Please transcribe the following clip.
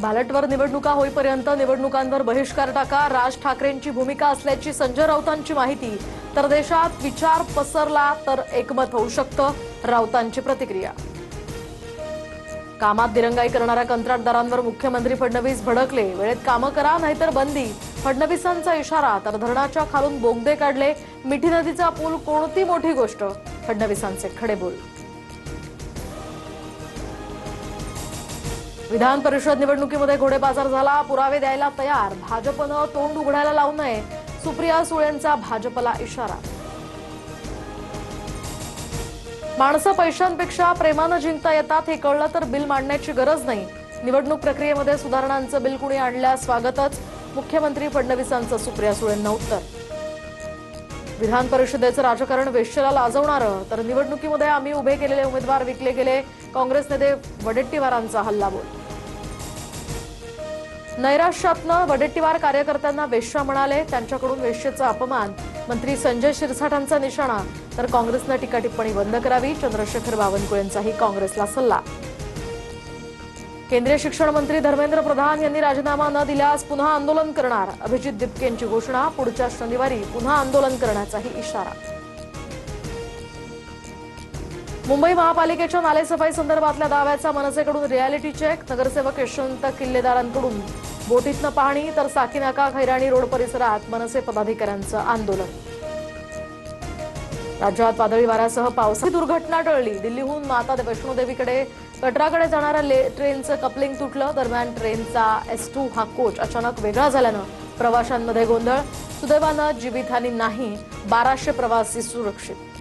बॅलेटवर निवडणुका होईपर्यंत निवडणुकांवर बहिष्कार टाका, राज ठाकरेंची भूमिका असल्याची संजय राऊतांची माहिती। तर देशात विचार पसरला तर एकमत होऊ शकतं, राऊतांची प्रतिक्रिया। कामात दिरंगाई करणाऱ्या कंत्राटदारांवर मुख्यमंत्री फडणवीस भडकले, वेळेत कामं करा नाहीतर बंदी, फडणवीसांचा इशारा। तर धरणाच्या खालून बोगदे काढले, मिठी नदीचा पूल कोणती मोठी गोष्ट, फडणवीसांचे खडे बोल। विधान परिषद निवडणुकीमध्ये घोडेबाजार झाला, पुरावे द्यायला तयार, भाजपनं तोंड उघडायला लावू नये, सुप्रिया सुळेंचा भाजपला इशारा। माणसं पैशांपेक्षा प्रेमानं जिंकता येतात हे कळलं तर बिल मांडण्याची गरज नाही, निवडणूक प्रक्रियेमध्ये सुधारणांचं बिल कुणी आणल्यास स्वागतच, मुख्यमंत्री फडणवीसांचं सुप्रिया सुळेंना उत्तर। विधान परिषदेचं राजकारण वेश्येला लाजवणारं, तर निवडणुकीमध्ये आम्ही उभे केलेले उमेदवार विकले गेले, काँग्रेस नेते वडेट्टीवारांचा हल्लाबोल। नैराश्यातनं वडेट्टीवार कार्यकर्त्यांना वेश्या म्हणाले, त्यांच्याकडून वेश्येचा अपमान, मंत्री संजय शिरसाटांचा निशाणा। तर काँग्रेसनं टीका टिप्पणी बंद करावी, चंद्रशेखर बावनकुळेंचाही काँग्रेसला सल्ला। केंद्रीय शिक्षण मंत्री धर्मेंद्र प्रधान यांनी राजीनामा न दिल्यास पुन्हा आंदोलन करणार, अभिजित दिपकेंची घोषणा, पुढच्या शनिवारी पुन्हा आंदोलन करण्याचाही इशारा। मुंबई महापालिकेच्या नालेसफाई संदर्भातल्या दाव्याचा मनसेकडून रियालिटी चेक, नगरसेवक यशवंत किल्लेदारांकडून बोटीतनं पाहणी, तर साकीनाका खैराणी रोड परिसरात मनसे पदाधिकाऱ्यांचं आंदोलन। राज्यात वादळी वाऱ्यासह पावसाची दुर्घटना टळली, दिल्लीहून माता वैष्णोदेवीकडे कटराकडे जाणाऱ्या ट्रेनचं कपलिंग तुटलं, दरम्यान ट्रेनचा S2 हा कोच अचानक वेगळा झाल्यानं प्रवाशांमध्ये गोंधळ, सुदैवानं जीवितहानी नाही, 1200 प्रवासी सुरक्षित।